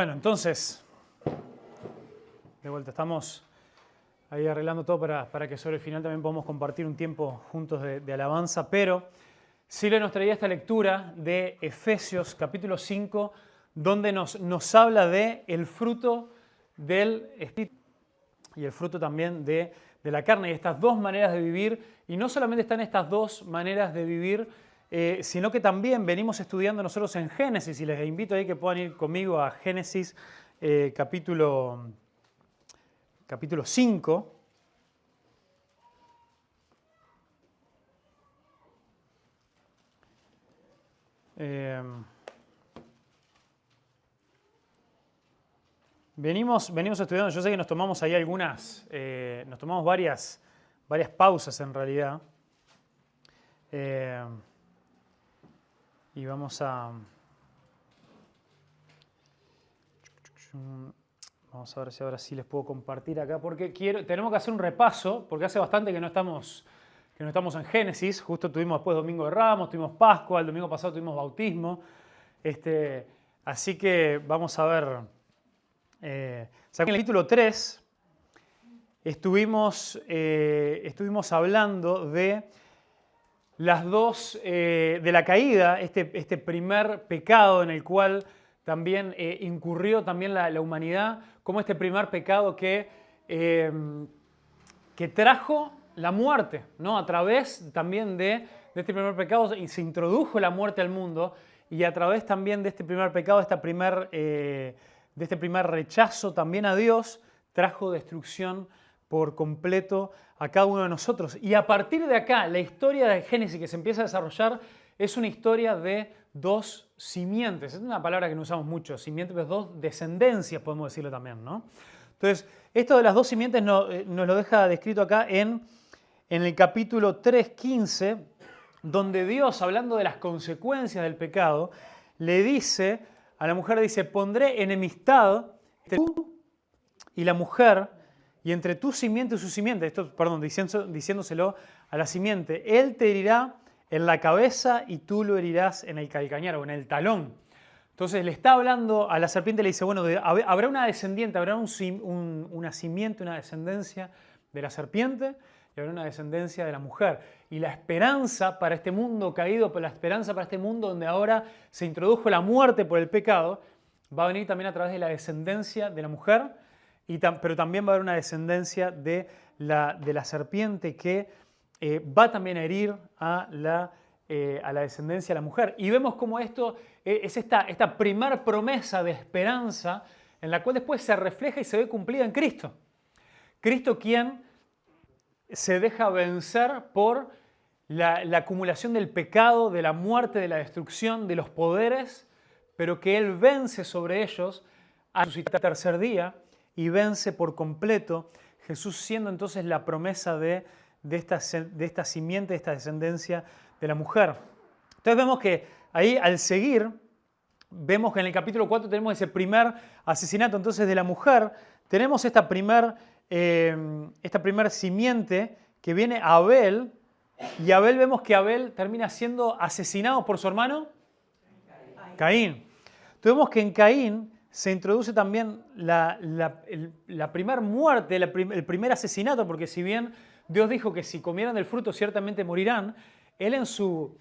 Bueno, entonces, de vuelta, estamos ahí arreglando todo para que sobre el final también podamos compartir un tiempo juntos de alabanza, pero Silvia nos traía esta lectura de Efesios capítulo 5, donde nos habla de el fruto del Espíritu y el fruto también de la carne, y estas dos maneras de vivir, y no solamente están estas dos maneras de vivir, sino que también venimos estudiando nosotros en Génesis, y les invito ahí que puedan ir conmigo a Génesis capítulo 5. Venimos estudiando, yo sé que nos tomamos ahí nos tomamos varias pausas en realidad. Y vamos a ver si ahora sí les puedo compartir acá, porque tenemos que hacer un repaso, porque hace bastante que no estamos en Génesis. Justo tuvimos después Domingo de Ramos, tuvimos Pascua, el domingo pasado tuvimos bautismo. Así que vamos a ver. En el capítulo 3 estuvimos hablando de las dos, de la caída, este primer pecado en el cual también incurrió también la humanidad, como este primer pecado que trajo la muerte, ¿no? A través también de este primer pecado y se introdujo la muerte al mundo, y a través también de este primer pecado, de este primer rechazo también a Dios, trajo destrucción por completo a cada uno de nosotros. Y a partir de acá, la historia de Génesis que se empieza a desarrollar es una historia de dos simientes. Es una palabra que no usamos mucho, simientes, pero dos descendencias, podemos decirlo también, ¿no? Entonces, esto de las dos simientes nos lo deja descrito acá en el capítulo 3:15, donde Dios, hablando de las consecuencias del pecado, le dice a la mujer, pondré enemistad entre tú y la mujer, y entre tu simiente y su simiente, diciéndoselo a la simiente, él te herirá en la cabeza y tú lo herirás en el calcañar o en el talón. Entonces le está hablando a la serpiente, le dice, bueno, habrá una descendiente, habrá una simiente, una descendencia de la serpiente, y habrá una descendencia de la mujer. Y la esperanza para este mundo caído, la esperanza para este mundo donde ahora se introdujo la muerte por el pecado, va a venir también a través de la descendencia de la mujer, pero también va a haber una descendencia de la serpiente que va también a herir a la descendencia de la mujer. Y vemos cómo esto es esta primera promesa de esperanza en la cual después se refleja y se ve cumplida en Cristo. Cristo quien se deja vencer por la acumulación del pecado, de la muerte, de la destrucción, de los poderes, pero que Él vence sobre ellos al resucitar el tercer día y vence por completo, Jesús siendo entonces la promesa de esta simiente, de esta descendencia de la mujer. Entonces vemos que ahí al seguir, vemos que en el capítulo 4 tenemos ese primer asesinato entonces de la mujer, tenemos esta primer simiente que viene a Abel, y Abel, vemos que Abel termina siendo asesinado por su hermano Caín. Entonces vemos que en Caín se introduce también la primera muerte, el primer asesinato, porque si bien Dios dijo que si comieran del fruto ciertamente morirán, Él en su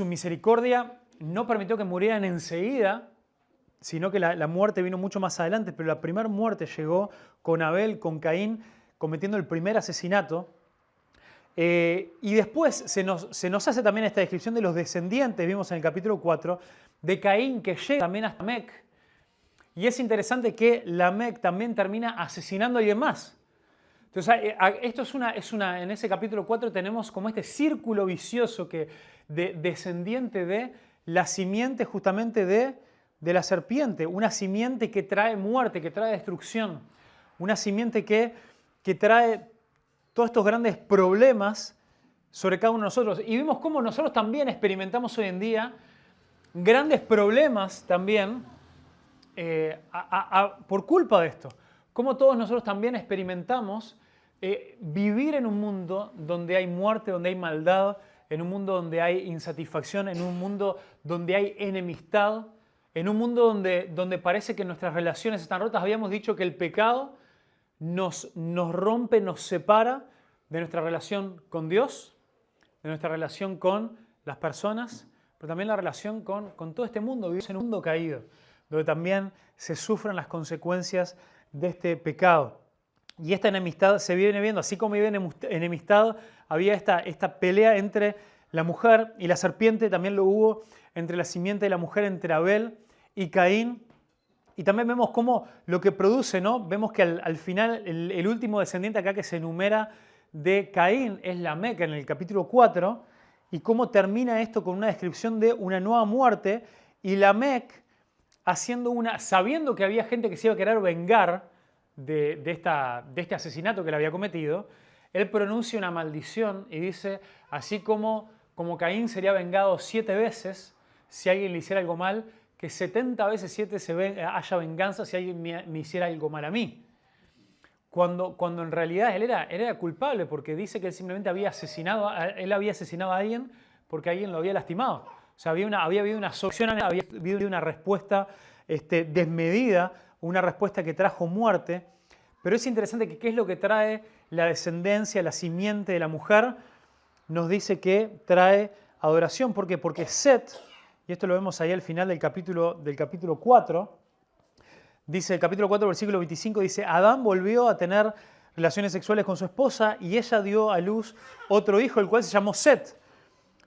misericordia no permitió que murieran enseguida, sino que la muerte vino mucho más adelante, pero la primera muerte llegó con Abel, con Caín, cometiendo el primer asesinato. Y después se nos hace también esta descripción de los descendientes, vimos en el capítulo 4, de Caín, que llega también hasta Lamec. Y es interesante que Lamec también termina asesinando a alguien más. Entonces, esto en ese capítulo 4 tenemos como este círculo vicioso descendiente de la simiente justamente de la serpiente, una simiente que trae muerte, que trae destrucción, una simiente que trae todos estos grandes problemas sobre cada uno de nosotros. Y vimos cómo nosotros también experimentamos hoy en día grandes problemas también por culpa de esto. Cómo todos nosotros también experimentamos vivir en un mundo donde hay muerte, donde hay maldad, en un mundo donde hay insatisfacción, en un mundo donde hay enemistad, en un mundo donde parece que nuestras relaciones están rotas. Habíamos dicho que el pecado nos rompe, nos separa de nuestra relación con Dios, de nuestra relación con las personas, pero también la relación con todo este mundo. Vivimos en un mundo caído, donde también se sufren las consecuencias de este pecado. Y esta enemistad se viene viendo, así como había enemistad, había esta pelea entre la mujer y la serpiente, también lo hubo entre la simiente de la mujer, entre Abel y Caín. Y también vemos cómo lo que produce, ¿no? Vemos que al final el último descendiente acá que se enumera de Caín es Lamec en el capítulo 4, y cómo termina esto con una descripción de una nueva muerte, y Lamec sabiendo que había gente que se iba a querer vengar de este asesinato que le había cometido, él pronuncia una maldición y dice, así como Caín sería vengado 7 veces si alguien le hiciera algo mal, que 70 veces 7 haya venganza si alguien me hiciera algo mal a mí. Cuando en realidad él era culpable, porque dice que él simplemente había asesinado a alguien porque alguien lo había lastimado. O sea, había habido una solución, había habido una respuesta desmedida, una respuesta que trajo muerte. Pero es interesante que qué es lo que trae la descendencia, la simiente de la mujer. Nos dice que trae adoración. ¿Por qué? Porque Set, y esto lo vemos ahí al final del capítulo 4, dice el capítulo 4, versículo 25, dice, Adán volvió a tener relaciones sexuales con su esposa y ella dio a luz otro hijo, el cual se llamó Set,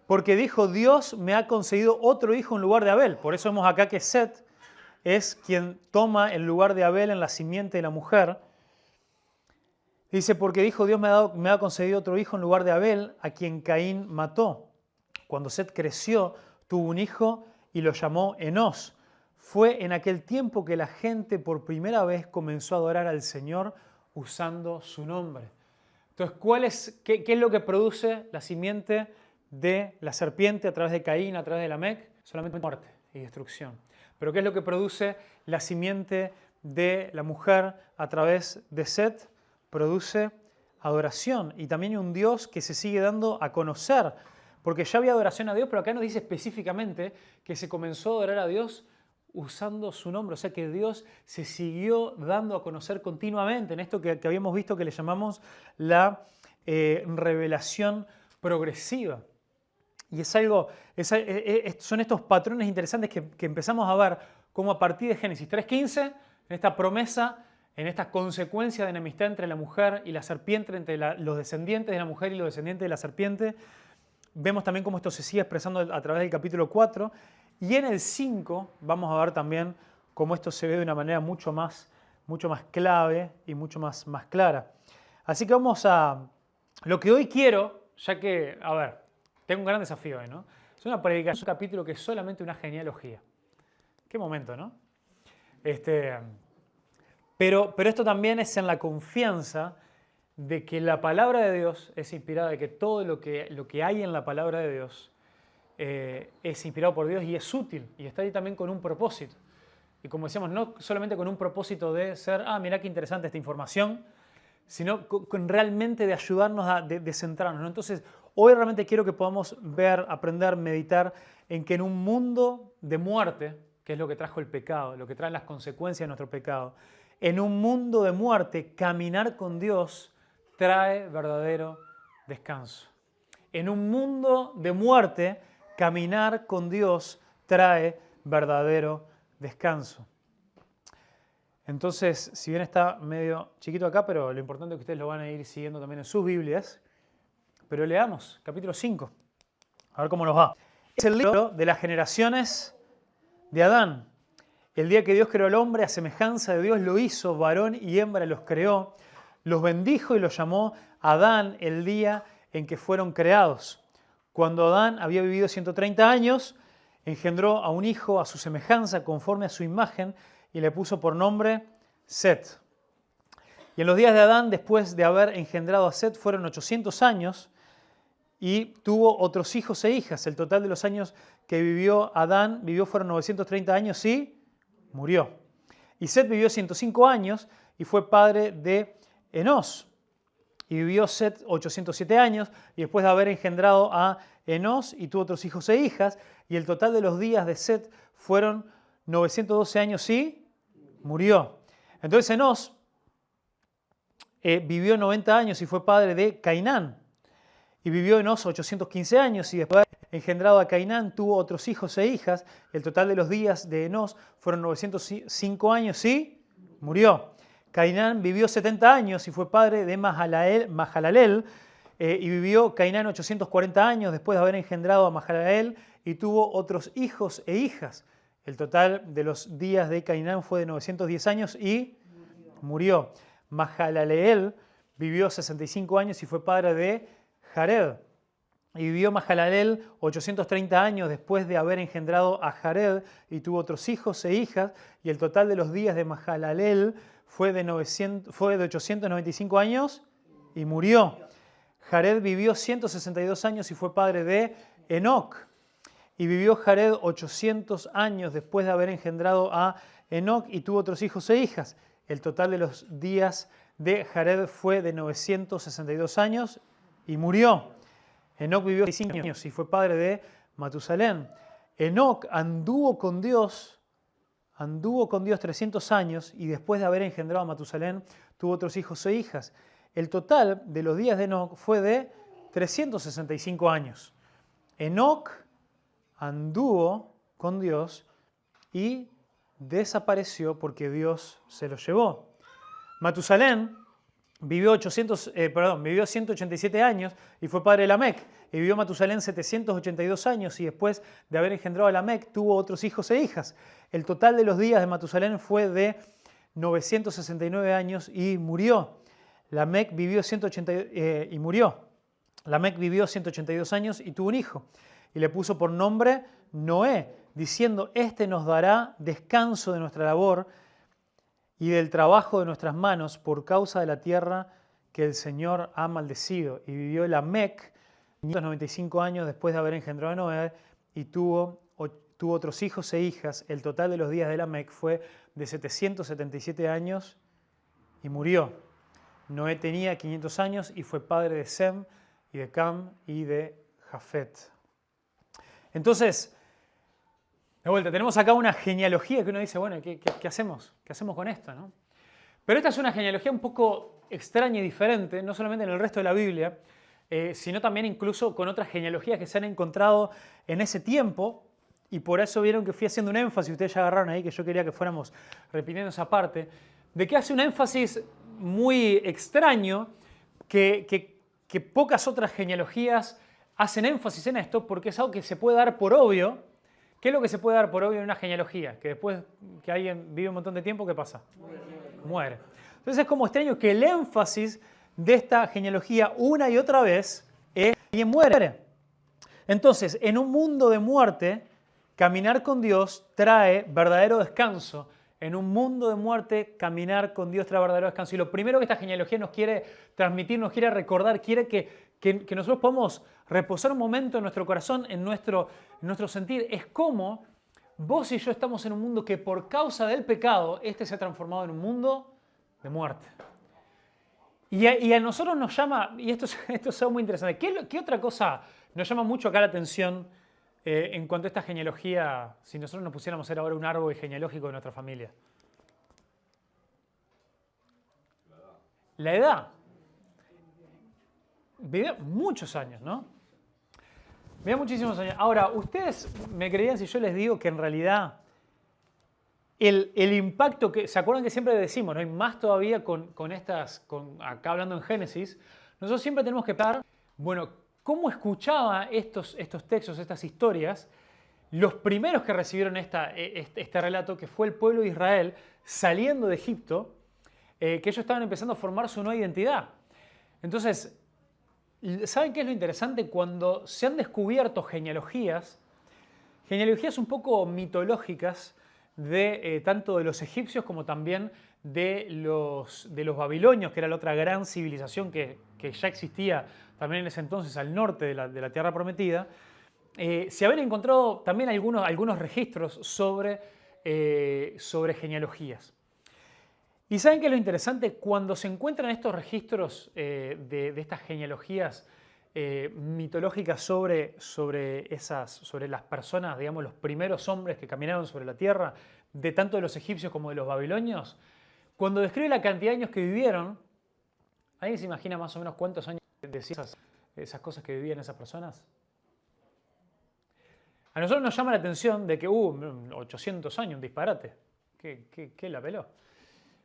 porque dijo, Dios me ha concedido otro hijo en lugar de Abel. Por eso vemos acá que Set es quien toma el lugar de Abel en la simiente de la mujer. Dice, porque dijo, Dios me ha concedido otro hijo en lugar de Abel, a quien Caín mató. Cuando Set creció, tuvo un hijo y lo llamó Enós. Fue en aquel tiempo que la gente por primera vez comenzó a adorar al Señor usando su nombre. Entonces, qué es lo que produce la simiente de la serpiente a través de Caín, a través de Lamec? Solamente muerte y destrucción. Pero ¿qué es lo que produce la simiente de la mujer a través de Set? Produce adoración y también un Dios que se sigue dando a conocer, porque ya había adoración a Dios, pero acá nos dice específicamente que se comenzó a adorar a Dios usando su nombre, o sea que Dios se siguió dando a conocer continuamente en esto que habíamos visto que le llamamos la revelación progresiva. Y son estos patrones interesantes que empezamos a ver como a partir de Génesis 3:15, en esta promesa, en esta consecuencia de enemistad entre la mujer y la serpiente, entre los descendientes de la mujer y los descendientes de la serpiente. Vemos también cómo esto se sigue expresando a través del capítulo 4. Y en el 5 vamos a ver también cómo esto se ve de una manera mucho más clave y mucho más clara. Así que vamos a lo que hoy quiero, ya que, tengo un gran desafío hoy, ¿no? Es una predicación, un capítulo que es solamente una genealogía. Qué momento, ¿no? Pero esto también es en la confianza de que la palabra de Dios es inspirada, de que todo lo que hay en la palabra de Dios es inspirado por Dios y es útil y está ahí también con un propósito. Y como decíamos, no solamente con un propósito de ser, mirá qué interesante esta información, sino con realmente de ayudarnos de centrarnos, ¿no? Entonces, hoy realmente quiero que podamos ver, aprender, meditar en que en un mundo de muerte, que es lo que trajo el pecado, lo que traen las consecuencias de nuestro pecado, en un mundo de muerte, caminar con Dios trae verdadero descanso. En un mundo de muerte, caminar con Dios trae verdadero descanso. Entonces, si bien está medio chiquito acá, pero lo importante es que ustedes lo van a ir siguiendo también en sus Biblias. Pero leamos, capítulo 5. A ver cómo nos va. Es el libro de las generaciones de Adán. El día que Dios creó al hombre, a semejanza de Dios lo hizo, varón y hembra los creó, los bendijo y los llamó Adán el día en que fueron creados. Cuando Adán había vivido 130 años, engendró a un hijo a su semejanza, conforme a su imagen, y le puso por nombre Set. Y en los días de Adán, después de haber engendrado a Set, fueron 800 años, y tuvo otros hijos e hijas. El total de los años que vivió Adán fueron 930 años y murió. Y Set vivió 105 años y fue padre de Enós. Y vivió Set 807 años y después de haber engendrado a Enós y tuvo otros hijos e hijas. Y el total de los días de Set fueron 912 años y murió. Entonces Enós vivió 90 años y fue padre de Cainán. Y vivió Enós 815 años y después de haber engendrado a Cainán tuvo otros hijos e hijas. El total de los días de Enós fueron 905 años y murió. Cainán vivió 70 años y fue padre de Mahalaleel. Y vivió Cainán 840 años después de haber engendrado a Mahalaleel y tuvo otros hijos e hijas. El total de los días de Cainán fue de 910 años y murió. Mahalaleel vivió 65 años y fue padre de Jared. Y vivió Mahalaleel 830 años después de haber engendrado a Jared y tuvo otros hijos e hijas. Y el total de los días de Mahalaleel fue de 895 años y murió. Jared vivió 162 años y fue padre de Enoc. Y vivió Jared 800 años después de haber engendrado a Enoc y tuvo otros hijos e hijas. El total de los días de Jared fue de 962 años y murió. Enoc vivió 65 años y fue padre de Matusalén. Enoc anduvo con Dios 300 años y después de haber engendrado a Matusalén tuvo otros hijos e hijas. El total de los días de Enoc fue de 365 años. Enoc anduvo con Dios y desapareció porque Dios se lo llevó. Matusalén vivió 187 años y fue padre de Lamec. Y vivió Matusalén 782 años y después de haber engendrado a Lamec tuvo otros hijos e hijas. El total de los días de Matusalén fue de 969 años y murió. Lamec vivió 182 años y tuvo un hijo. Y le puso por nombre Noé, diciendo: Este nos dará descanso de nuestra labor y del trabajo de nuestras manos por causa de la tierra que el Señor ha maldecido. Y vivió Lamec 595 años después de haber engendrado a Noé y tuvo otros hijos e hijas. El total de los días de Lamec fue de 777 años y murió. Noé tenía 500 años y fue padre de Sem y de Cam y de Jafet. Entonces, de vuelta, tenemos acá una genealogía que uno dice, bueno, ¿qué hacemos? ¿Qué hacemos con esto, no? Pero esta es una genealogía un poco extraña y diferente, no solamente en el resto de la Biblia, sino también incluso con otras genealogías que se han encontrado en ese tiempo, y por eso vieron que fui haciendo un énfasis, ustedes ya agarraron ahí que yo quería que fuéramos repitiendo esa parte, de que hace un énfasis muy extraño que pocas otras genealogías hacen énfasis en esto, porque es algo que se puede dar por obvio. ¿Qué es lo que se puede dar por obvio en una genealogía? Que después que alguien vive un montón de tiempo, ¿qué pasa? Muere. Entonces es como extraño que el énfasis de esta genealogía una y otra vez es que alguien muere. Entonces, en un mundo de muerte, caminar con Dios trae verdadero descanso. En un mundo de muerte, caminar con Dios trae verdadero descanso. Y lo primero que esta genealogía nos quiere transmitir, nos quiere recordar, quiere que nosotros podamos reposar un momento en nuestro corazón, en nuestro sentir. Es como vos y yo estamos en un mundo que por causa del pecado, se ha transformado en un mundo de muerte. Y a nosotros nos llama, y esto es algo muy interesante, ¿qué otra cosa nos llama mucho acá la atención en cuanto a esta genealogía, si nosotros nos pusiéramos a hacer ahora un árbol genealógico de nuestra familia? La edad. Vivió muchos años, ¿no? Vivió muchísimos años. Ahora, ustedes me creerían si yo les digo que en realidad el impacto que, ¿se acuerdan que siempre decimos, ¿no? Y más todavía acá hablando en Génesis, nosotros siempre tenemos que pensar, bueno, ¿cómo escuchaba estos textos, estas historias, los primeros que recibieron este relato, que fue el pueblo de Israel saliendo de Egipto, que ellos estaban empezando a formar su nueva identidad? Entonces, ¿saben qué es lo interesante? Cuando se han descubierto genealogías un poco mitológicas, tanto de los egipcios como también de los babilonios, que era la otra gran civilización que ya existía también en ese entonces al norte de la Tierra Prometida, se habían encontrado también algunos registros sobre genealogías. ¿Y saben qué es lo interesante? Cuando se encuentran estos registros de estas genealogías mitológica sobre las personas, digamos, los primeros hombres que caminaron sobre la tierra, de tanto de los egipcios como de los babilonios, cuando describe la cantidad de años que vivieron, ¿alguien se imagina más o menos cuántos años decían esas cosas que vivían esas personas? A nosotros nos llama la atención de que 800 años, un disparate. ¿Qué la peló?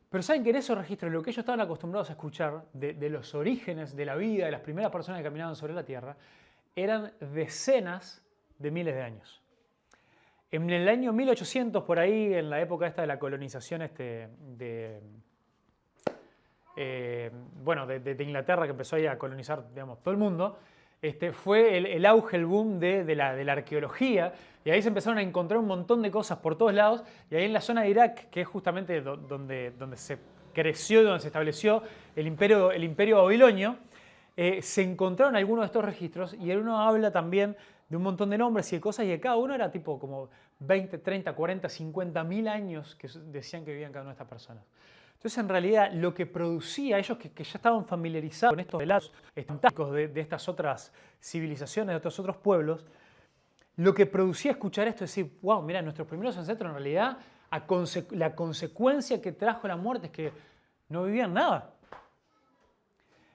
Pero saben que en esos registros, lo que ellos estaban acostumbrados a escuchar de los orígenes de la vida, de las primeras personas que caminaban sobre la Tierra, eran decenas de miles de años. En el año 1800, por ahí, en la época esta de la colonización de Inglaterra, que empezó ahí a colonizar, digamos, todo el mundo, fue el auge, el boom de la arqueología, y ahí se empezaron a encontrar un montón de cosas por todos lados, y ahí en la zona de Irak, que es justamente donde se creció y donde se estableció el imperio babilonio, se encontraron algunos de estos registros, y uno habla también de un montón de nombres y de cosas, y de cada uno era tipo como 20, 30, 40, 50 mil años que decían que vivían cada una de estas personas. Entonces, en realidad, lo que producía ellos que ya estaban familiarizados con estos relatos fantásticos de estas otras civilizaciones, de estos otros pueblos, lo que producía escuchar esto es decir, wow, mira, nuestros primeros ancestros en realidad, la consecuencia que trajo la muerte es que no vivían nada.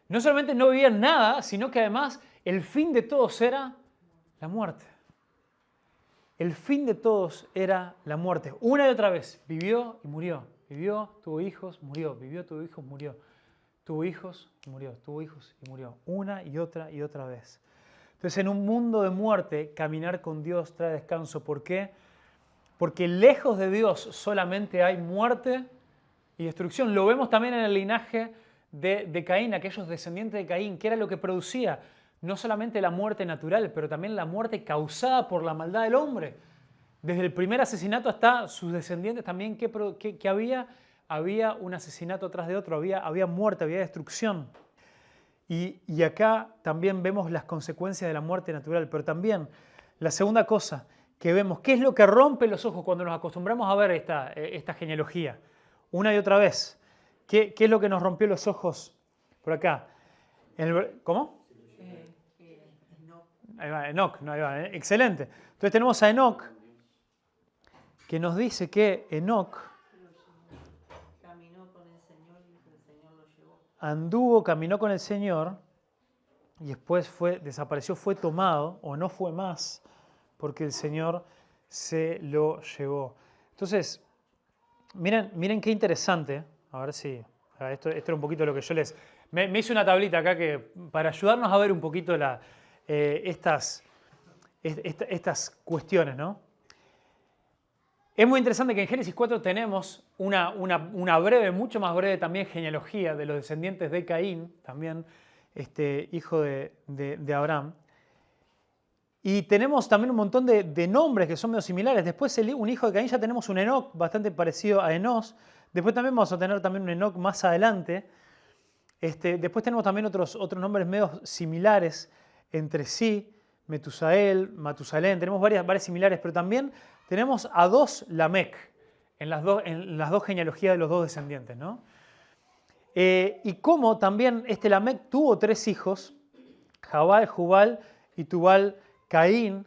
No solamente no vivían nada, sino que además el fin de todos era la muerte. El fin de todos era la muerte. Una y otra vez, vivió y murió. Vivió, tuvo hijos, murió. Vivió, tuvo hijos, murió. Tuvo hijos, murió. Tuvo hijos y murió. Una y otra vez. Entonces, en un mundo de muerte, caminar con Dios trae descanso. ¿Por qué? Porque lejos de Dios solamente hay muerte y destrucción. Lo vemos también en el linaje de Caín, aquellos descendientes de Caín, que era lo que producía no solamente la muerte natural, pero también la muerte causada por la maldad del hombre. Desde el primer asesinato hasta sus descendientes también, que había un asesinato tras de otro, había muerte, había destrucción. Y acá también vemos las consecuencias de la muerte natural, pero también la segunda cosa que vemos, ¿qué es lo que rompe los ojos cuando nos acostumbramos a ver esta genealogía? Una y otra vez. ¿Qué es lo que nos rompió los ojos por acá? ¿Cómo? Ahí va, Enoc, no, ahí va, excelente. Entonces tenemos a Enoc, que nos dice que Enoc caminó con el Señor y el Señor lo llevó. Caminó con el Señor y después desapareció, fue tomado o no fue más porque el Señor se lo llevó. Entonces, miren qué interesante. A ver si esto era un poquito lo que yo me hice una tablita acá para ayudarnos a ver un poquito estas cuestiones, ¿no? Es muy interesante que en Génesis 4 tenemos una breve, mucho más breve también genealogía de los descendientes de Caín, también hijo de Abraham. Y tenemos también un montón de nombres que son medio similares. Después un hijo de Caín ya tenemos un Enoc bastante parecido a Enos. Después también vamos a tener también un Enoc más adelante. Después tenemos también otros nombres medio similares entre sí. Matusalén, tenemos varias similares, pero también tenemos a dos Lamec en las dos genealogías de los dos descendientes, ¿no? Y cómo también Lamec tuvo 3 hijos, Jabal, Jubal y Tubal Caín,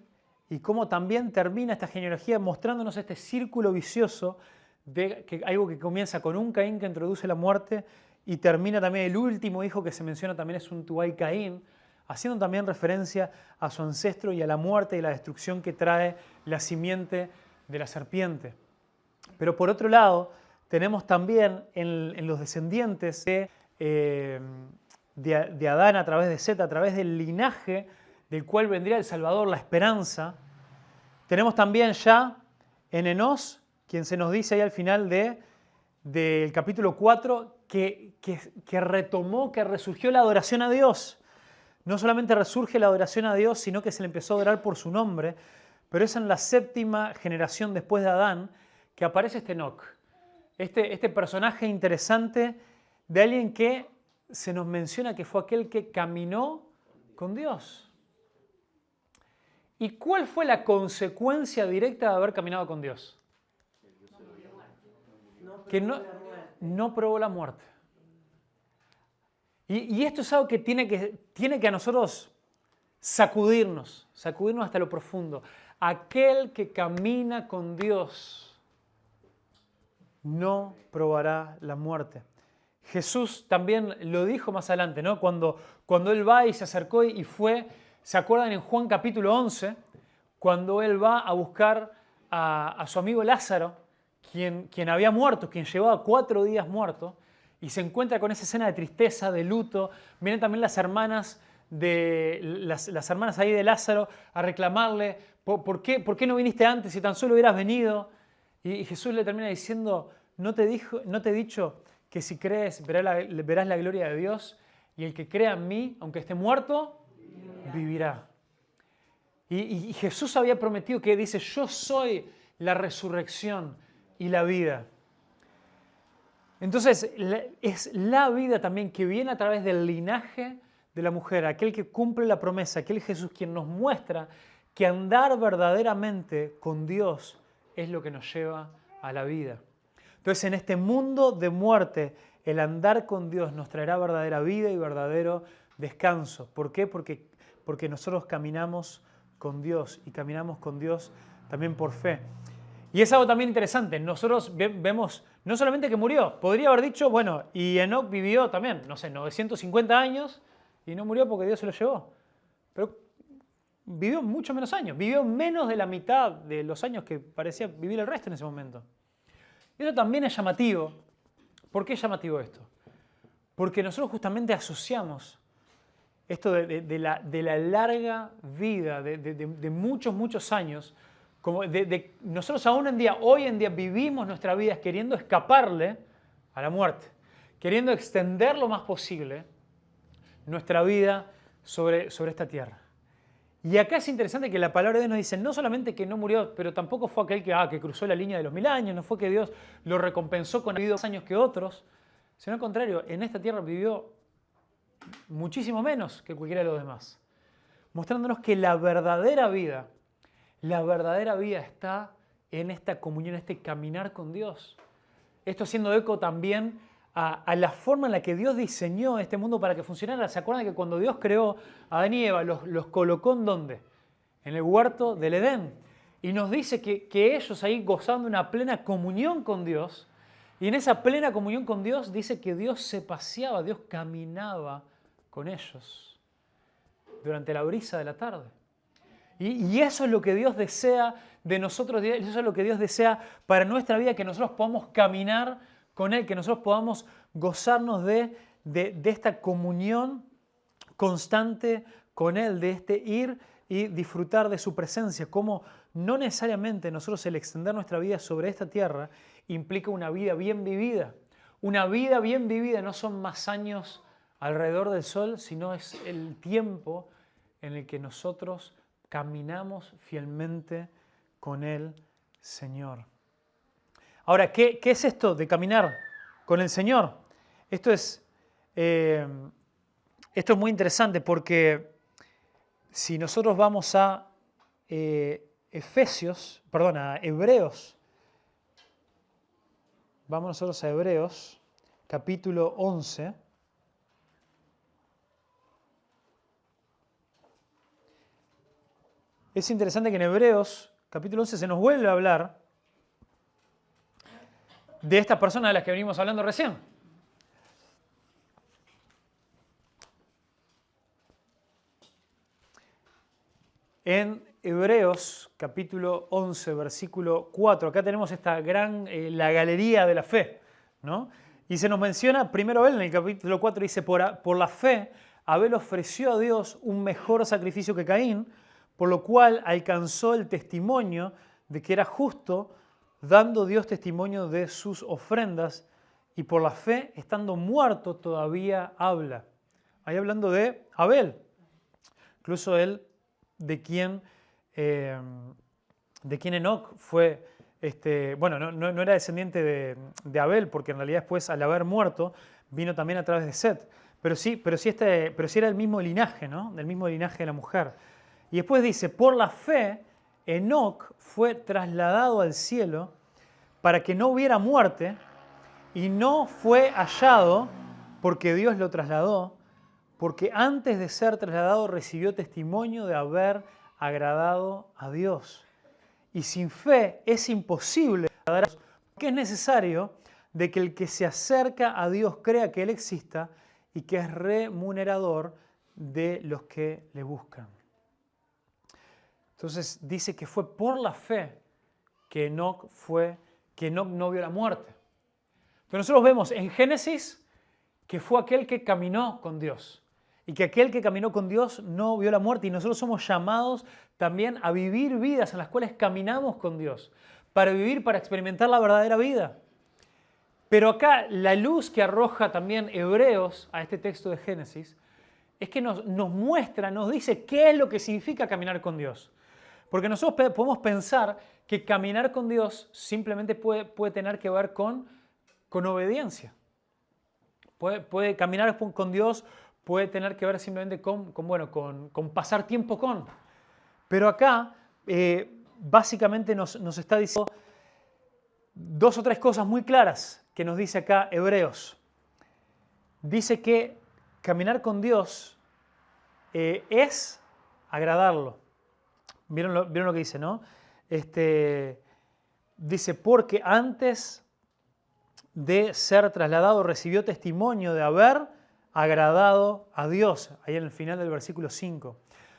y cómo también termina esta genealogía mostrándonos este círculo vicioso de algo que comienza con un Caín que introduce la muerte y termina también el último hijo que se menciona también es un Tubal Caín, haciendo también referencia a su ancestro y a la muerte y la destrucción que trae la simiente de la serpiente. Pero por otro lado, tenemos también en los descendientes de Adán a través de Set, a través del linaje del cual vendría el Salvador, la esperanza. Tenemos también ya en Enos, quien se nos dice ahí al final del capítulo 4, que retomó, que resurgió la adoración a Dios. No solamente resurge la adoración a Dios, sino que se le empezó a adorar por su nombre, pero es en la 7ª generación después de Adán que aparece Enoc, este personaje interesante de alguien que se nos menciona que fue aquel que caminó con Dios. ¿Y cuál fue la consecuencia directa de haber caminado con Dios? Que no probó la muerte. Y esto es algo que tiene que a nosotros sacudirnos hasta lo profundo. Aquel que camina con Dios no probará la muerte. Jesús también lo dijo más adelante, ¿no? Cuando Él va y se acercó y fue, ¿se acuerdan en Juan capítulo 11? Cuando Él va a buscar a su amigo Lázaro, quien había muerto, quien llevaba 4 días muerto, y se encuentra con esa escena de tristeza, de luto. Vienen también las hermanas ahí de Lázaro a reclamarle, ¿por qué no viniste antes si tan solo hubieras venido? Y Jesús le termina diciendo, ¿no te he dicho que si crees verás la gloria de Dios? Y el que crea en mí, aunque esté muerto, vivirá. Y Jesús había prometido que dice, yo soy la resurrección y la vida. Entonces, es la vida también que viene a través del linaje de la mujer, aquel que cumple la promesa, aquel Jesús quien nos muestra que andar verdaderamente con Dios es lo que nos lleva a la vida. Entonces, en este mundo de muerte, el andar con Dios nos traerá verdadera vida y verdadero descanso. ¿Por qué? Porque nosotros caminamos con Dios y caminamos con Dios también por fe. Y es algo también interesante. Nosotros vemos no solamente que murió, podría haber dicho, bueno, y Enoc vivió también, 950 años y no murió porque Dios se lo llevó. Pero vivió mucho menos años, vivió menos de la mitad de los años que parecía vivir el resto en ese momento. Y eso también es llamativo. ¿Por qué es llamativo esto? Porque nosotros justamente asociamos esto de la larga vida, de muchos años, como nosotros hoy en día vivimos nuestra vida queriendo escaparle a la muerte, queriendo extender lo más posible nuestra vida sobre esta tierra. Y acá es interesante que la palabra de Dios nos dice no solamente que no murió, pero tampoco fue aquel que cruzó la línea de los 1000 años, no fue que Dios lo recompensó con más años que otros, sino al contrario, en esta tierra vivió muchísimo menos que cualquiera de los demás, mostrándonos que la verdadera vida está en esta comunión, en este caminar con Dios. Esto haciendo eco también a la forma en la que Dios diseñó este mundo para que funcionara. ¿Se acuerdan que cuando Dios creó a Adán y Eva, los colocó en dónde? En el huerto del Edén. Y nos dice que ellos ahí gozando una plena comunión con Dios, y en esa plena comunión con Dios dice que Dios se paseaba, Dios caminaba con ellos durante la brisa de la tarde. Y eso es lo que Dios desea de nosotros, eso es lo que Dios desea para nuestra vida, que nosotros podamos caminar con Él, que nosotros podamos gozarnos de esta comunión constante con Él, de este ir y disfrutar de su presencia, como no necesariamente nosotros el extender nuestra vida sobre esta tierra implica una vida bien vivida. Una vida bien vivida no son más años alrededor del sol, sino es el tiempo en el que nosotros caminamos fielmente con el Señor. Ahora, ¿qué es esto de caminar con el Señor? Esto es muy interesante porque si nosotros vamos a Hebreos, vamos nosotros a Hebreos, capítulo 11. Es interesante que en Hebreos, capítulo 11, se nos vuelve a hablar de estas personas de las que venimos hablando recién. En Hebreos, capítulo 11, versículo 4, acá tenemos esta la galería de la fe, ¿no? Y se nos menciona, primero Abel, en el capítulo 4 dice, por la fe, Abel ofreció a Dios un mejor sacrificio que Caín, por lo cual alcanzó el testimonio de que era justo, dando Dios testimonio de sus ofrendas, y por la fe, estando muerto, todavía habla. Ahí hablando de Abel, incluso él, de quien Enoc fue, no era descendiente de Abel, porque en realidad después, al haber muerto, vino también a través de Set, pero sí era el mismo linaje, ¿no? Del mismo linaje de la mujer. Y después dice, por la fe, Enoc fue trasladado al cielo para que no hubiera muerte y no fue hallado porque Dios lo trasladó, porque antes de ser trasladado recibió testimonio de haber agradado a Dios. Y sin fe es imposible agradar a Dios, porque es necesario de que el que se acerca a Dios crea que Él exista y que es remunerador de los que le buscan. Entonces dice que fue por la fe que no vio la muerte. Pero nosotros vemos en Génesis que fue aquel que caminó con Dios y que aquel que caminó con Dios no vio la muerte, y nosotros somos llamados también a vivir vidas en las cuales caminamos con Dios, para vivir, para experimentar la verdadera vida. Pero acá la luz que arroja también Hebreos a este texto de Génesis es que nos muestra, nos dice qué es lo que significa caminar con Dios. Porque nosotros podemos pensar que caminar con Dios simplemente puede tener que ver con obediencia. Puede caminar con Dios, puede tener que ver simplemente con pasar tiempo con. Pero acá básicamente nos está diciendo dos o tres cosas muy claras que nos dice acá Hebreos. Dice que caminar con Dios es agradarlo. ¿Vieron lo que dice, no? Dice, porque antes de ser trasladado recibió testimonio de haber agradado a Dios, ahí en el final del versículo 5.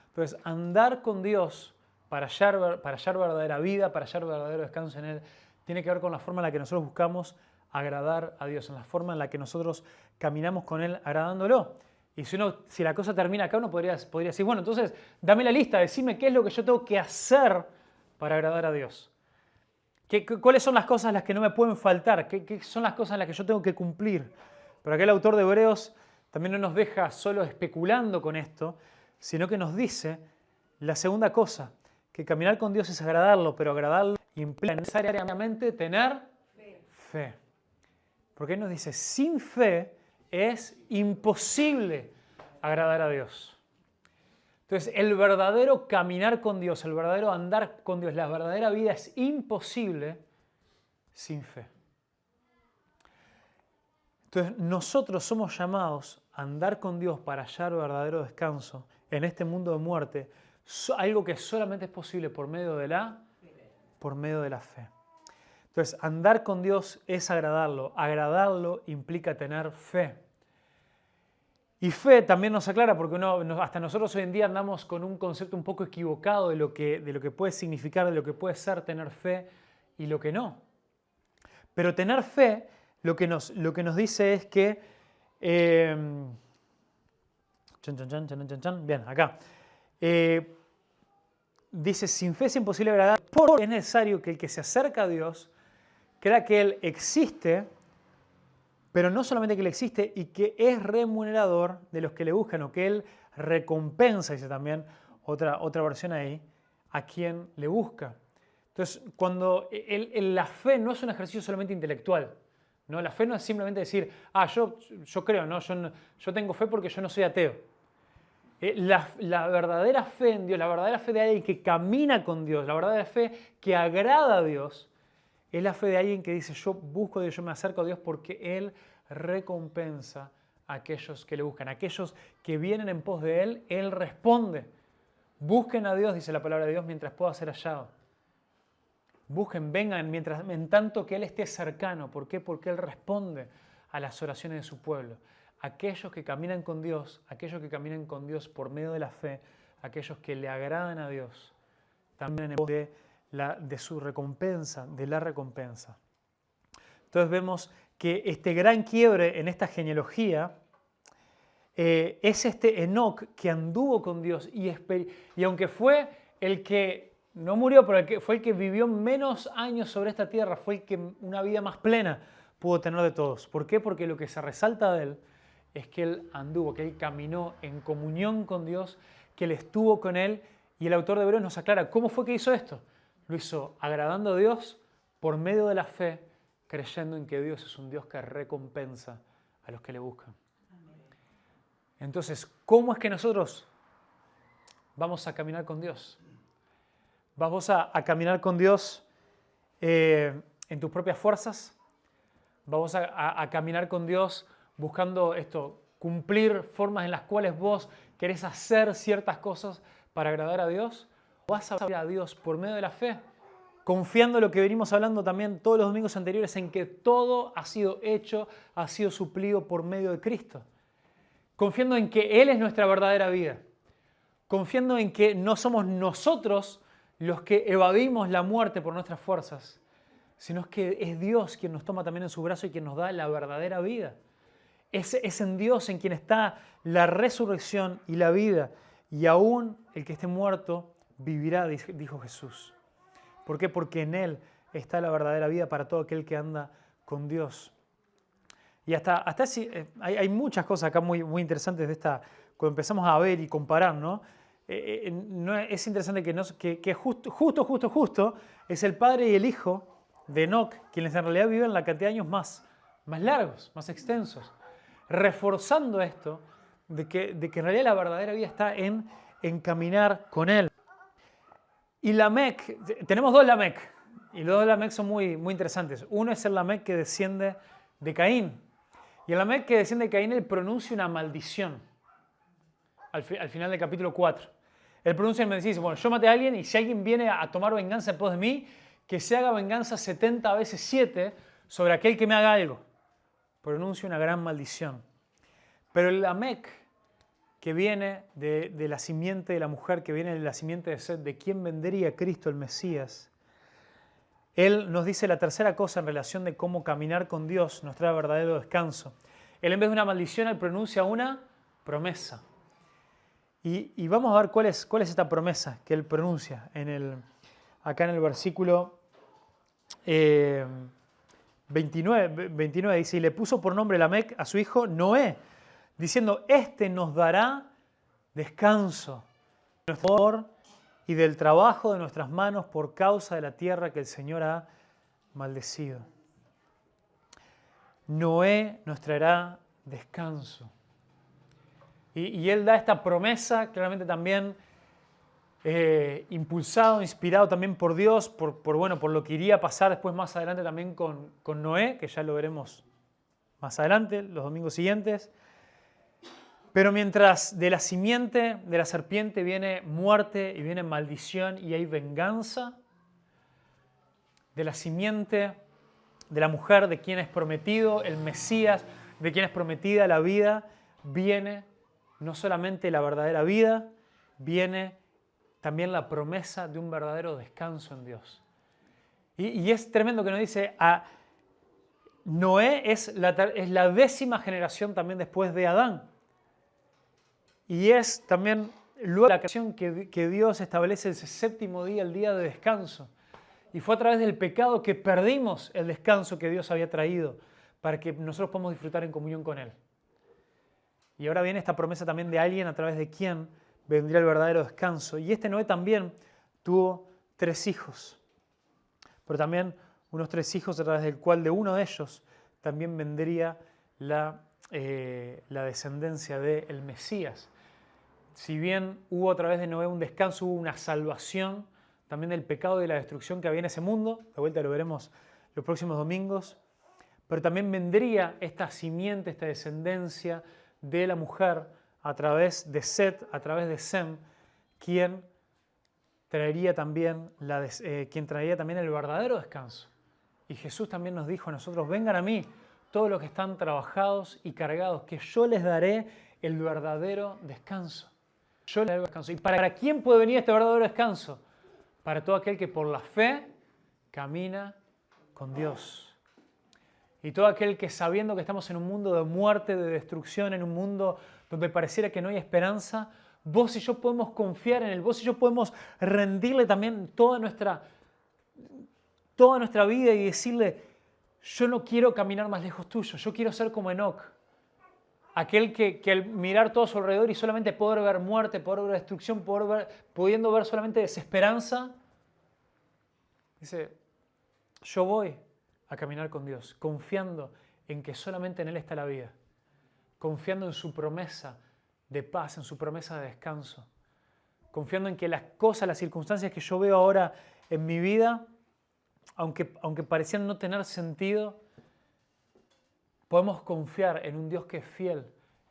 Entonces, andar con Dios para hallar verdadera vida, para hallar verdadero descanso en Él, tiene que ver con la forma en la que nosotros buscamos agradar a Dios, en la forma en la que nosotros caminamos con Él agradándolo. Y si la cosa termina acá, uno podría decir, bueno, entonces dame la lista, decime qué es lo que yo tengo que hacer para agradar a Dios. ¿Cuáles son las cosas las que no me pueden faltar? ¿Qué son las cosas en las que yo tengo que cumplir? Pero acá el autor de Hebreos también no nos deja solo especulando con esto, sino que nos dice la segunda cosa, que caminar con Dios es agradarlo, pero agradarlo implica necesariamente tener fe. Porque Él nos dice, sin fe es imposible agradar a Dios. Entonces, el verdadero caminar con Dios, el verdadero andar con Dios, la verdadera vida es imposible sin fe. Entonces, nosotros somos llamados a andar con Dios para hallar verdadero descanso en este mundo de muerte, algo que solamente es posible por medio de la fe. Entonces, andar con Dios es agradarlo. Agradarlo implica tener fe. Y fe también nos aclara, porque hasta nosotros hoy en día andamos con un concepto un poco equivocado de lo que puede significar, de lo que puede ser tener fe y lo que no. Pero tener fe lo que nos dice es que... Bien, acá. Dice, sin fe es imposible agradar, porque es necesario que el que se acerca a Dios crea que Él existe, pero no solamente que Él existe, y que es remunerador de los que le buscan, o que Él recompensa, dice también otra versión ahí, a quien le busca. Entonces, cuando la fe no es un ejercicio solamente intelectual, ¿no? La fe no es simplemente decir, yo creo, ¿no? Yo tengo fe porque yo no soy ateo. La verdadera fe en Dios, la verdadera fe de alguien que camina con Dios, la verdadera fe que agrada a Dios, es la fe de alguien que dice, yo busco a Dios, yo me acerco a Dios porque Él recompensa a aquellos que le buscan. Aquellos que vienen en pos de Él, Él responde. Busquen a Dios, dice la palabra de Dios, mientras pueda ser hallado. Busquen, vengan, en tanto que Él esté cercano. ¿Por qué? Porque Él responde a las oraciones de su pueblo. Aquellos que caminan con Dios por medio de la fe, aquellos que le agradan a Dios, también en pos de su recompensa, de la recompensa. Entonces vemos que este gran quiebre en esta genealogía es este Enoc que anduvo con Dios y aunque fue el que no murió, pero fue el que vivió menos años sobre esta tierra, fue el que una vida más plena pudo tener de todos. ¿Por qué? Porque lo que se resalta de él es que él anduvo, que él caminó en comunión con Dios, que él estuvo con Él, y el autor de Hebreos nos aclara cómo fue que hizo esto. Lo hizo agradando a Dios por medio de la fe, creyendo en que Dios es un Dios que recompensa a los que le buscan. Entonces, ¿cómo es que nosotros vamos a caminar con Dios? ¿Vamos a caminar con Dios en tus propias fuerzas? ¿Vamos a caminar con Dios buscando cumplir formas en las cuales vos querés hacer ciertas cosas para agradar a Dios? ¿O vas a agradar a Dios por medio de la fe? Confiando en lo que venimos hablando también todos los domingos anteriores, en que todo ha sido hecho, ha sido suplido por medio de Cristo. Confiando en que Él es nuestra verdadera vida. Confiando en que no somos nosotros los que evadimos la muerte por nuestras fuerzas, sino que es Dios quien nos toma también en su brazo y quien nos da la verdadera vida. Es en Dios en quien está la resurrección y la vida, y aún el que esté muerto vivirá, dijo Jesús. ¿Por qué? Porque en Él está la verdadera vida para todo aquel que anda con Dios. Y hasta hay muchas cosas acá muy, muy interesantes de esta, cuando empezamos a ver y comparar, ¿no? Es interesante que justo es el padre y el hijo de Enoc quienes en realidad viven la cantidad de años más largos, más extensos, reforzando esto de que en realidad la verdadera vida está en caminar con Él. Y Lamec, tenemos dos Lamec, y los dos Lamec son muy, muy interesantes. Uno es el Lamec que desciende de Caín, y el Lamec que desciende de Caín, él pronuncia una maldición al final del capítulo 4. Él pronuncia y me dice, bueno, yo maté a alguien y si alguien viene a tomar venganza en pos de mí, que se haga venganza 70 veces 7 sobre aquel que me haga algo. Pronuncia una gran maldición. Pero el Lamec que viene de la simiente de la mujer, que viene de la simiente de Set, de quién vendría Cristo el Mesías, él nos dice la tercera cosa en relación de cómo caminar con Dios nos trae verdadero descanso. Él en vez de una maldición, él pronuncia una promesa. Y vamos a ver cuál es esta promesa que él pronuncia acá en el versículo 29 dice, y le puso por nombre Lamec a su hijo Noé, diciendo, este nos dará descanso de nuestro dolor y del trabajo de nuestras manos por causa de la tierra que el Señor ha maldecido. Noé nos traerá descanso. Y él da esta promesa, claramente también impulsado, inspirado también por Dios, por lo que iría a pasar después más adelante también con Noé, que ya lo veremos más adelante, los domingos siguientes. Pero mientras de la simiente de la serpiente viene muerte y viene maldición y hay venganza, de la simiente de la mujer de quien es prometido el Mesías, de quien es prometida la vida, viene no solamente la verdadera vida, viene también la promesa de un verdadero descanso en Dios. Y es tremendo que nos dice, Noé es la 10ª generación también después de Adán. Y es también luego la creación que Dios establece ese 7º día, el día de descanso. Y fue a través del pecado que perdimos el descanso que Dios había traído para que nosotros podamos disfrutar en comunión con Él. Y ahora viene esta promesa también de alguien a través de quien vendría el verdadero descanso. Y este Noé también tuvo 3 hijos, pero también unos 3 hijos a través del cual de uno de ellos también vendría la descendencia del Mesías. Si bien hubo a través de Noé un descanso, hubo una salvación también del pecado y de la destrucción que había en ese mundo, de vuelta lo veremos los próximos domingos, pero también vendría esta simiente, esta descendencia de la mujer a través de Set, a través de Sem, quien traería también el verdadero descanso. Y Jesús también nos dijo a nosotros, vengan a mí todos los que están trabajados y cargados, que yo les daré el verdadero descanso. Yo les daré el descanso. ¿Y para quién puede venir este verdadero descanso? Para todo aquel que por la fe camina con Dios. Y todo aquel que sabiendo que estamos en un mundo de muerte, de destrucción, en un mundo donde pareciera que no hay esperanza, vos y yo podemos confiar en Él, vos y yo podemos rendirle también toda nuestra vida y decirle, yo no quiero caminar más lejos tuyo, yo quiero ser como Enoc, aquel que al mirar todo a su alrededor y solamente poder ver muerte, poder ver destrucción, pudiendo ver solamente desesperanza, dice, yo voy a caminar con Dios, confiando en que solamente en Él está la vida, confiando en su promesa de paz, en su promesa de descanso, confiando en que las cosas, las circunstancias que yo veo ahora en mi vida, aunque parecían no tener sentido, podemos confiar en un Dios que es fiel,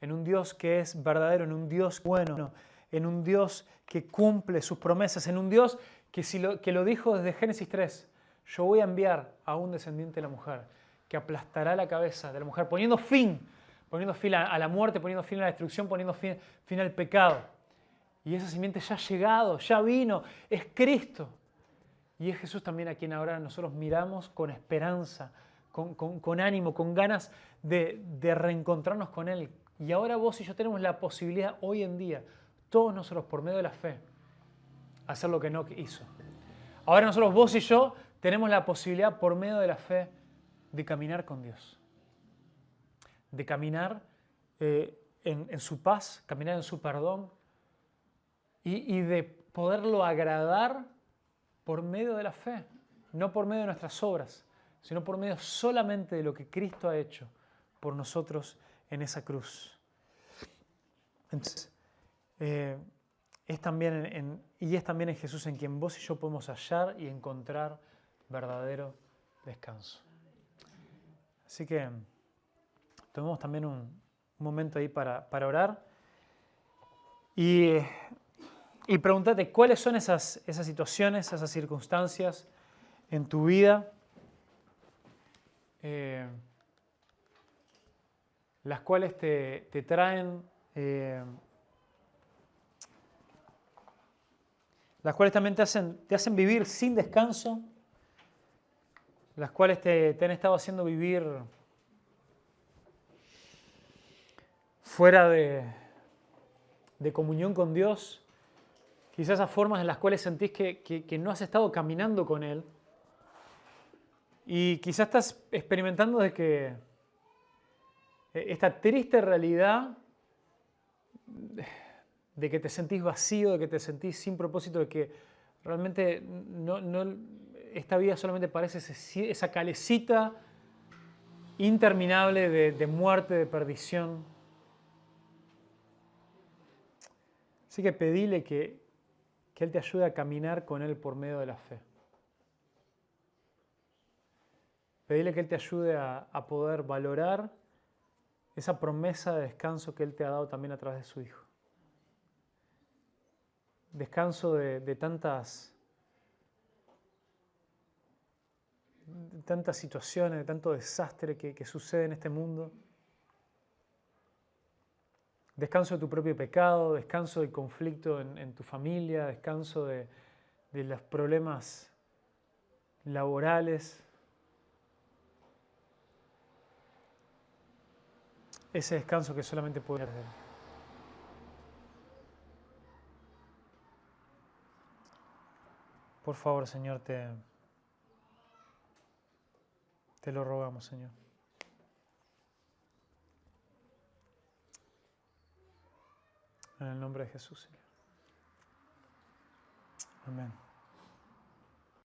en un Dios que es verdadero, en un Dios bueno, en un Dios que cumple sus promesas, en un Dios que lo dijo desde Génesis 3. Yo voy a enviar a un descendiente de la mujer que aplastará la cabeza de la mujer, poniendo fin a la muerte, poniendo fin a la destrucción, poniendo fin al pecado. Y esa simiente ya ha llegado, ya vino, es Cristo. Y es Jesús también a quien ahora nosotros miramos con esperanza, con ánimo, con ganas de reencontrarnos con Él. Y ahora vos y yo tenemos la posibilidad hoy en día, todos nosotros por medio de la fe, hacer lo que Enoc hizo. Ahora nosotros vos y yo tenemos la posibilidad por medio de la fe de caminar con Dios. De caminar en su paz, caminar en su perdón y de poderlo agradar por medio de la fe, no por medio de nuestras obras, sino por medio solamente de lo que Cristo ha hecho por nosotros en esa cruz. Entonces, es también en Jesús en quien vos y yo podemos hallar y encontrar verdadero descanso. Así que tomemos también un momento ahí para orar y pregúntate cuáles son esas situaciones, esas circunstancias en tu vida las cuales te traen, las cuales también te hacen vivir sin descanso, las cuales te han estado haciendo vivir fuera de comunión con Dios, quizás esas formas en las cuales sentís que no has estado caminando con Él y quizás estás experimentando de que esta triste realidad de que te sentís vacío, de que te sentís sin propósito, de que realmente esta vida solamente parece esa calecita interminable de muerte, de perdición. Así que pedile que Él te ayude a caminar con Él por medio de la fe. Pedile que Él te ayude a poder valorar esa promesa de descanso que Él te ha dado también a través de su Hijo. Descanso de tantas situaciones, de tanto desastre que sucede en este mundo. Descanso de tu propio pecado, descanso del conflicto en tu familia, descanso de los problemas laborales. Ese descanso que solamente puede dar. Por favor, Señor, te lo rogamos, Señor. En el nombre de Jesús, Señor. Amén.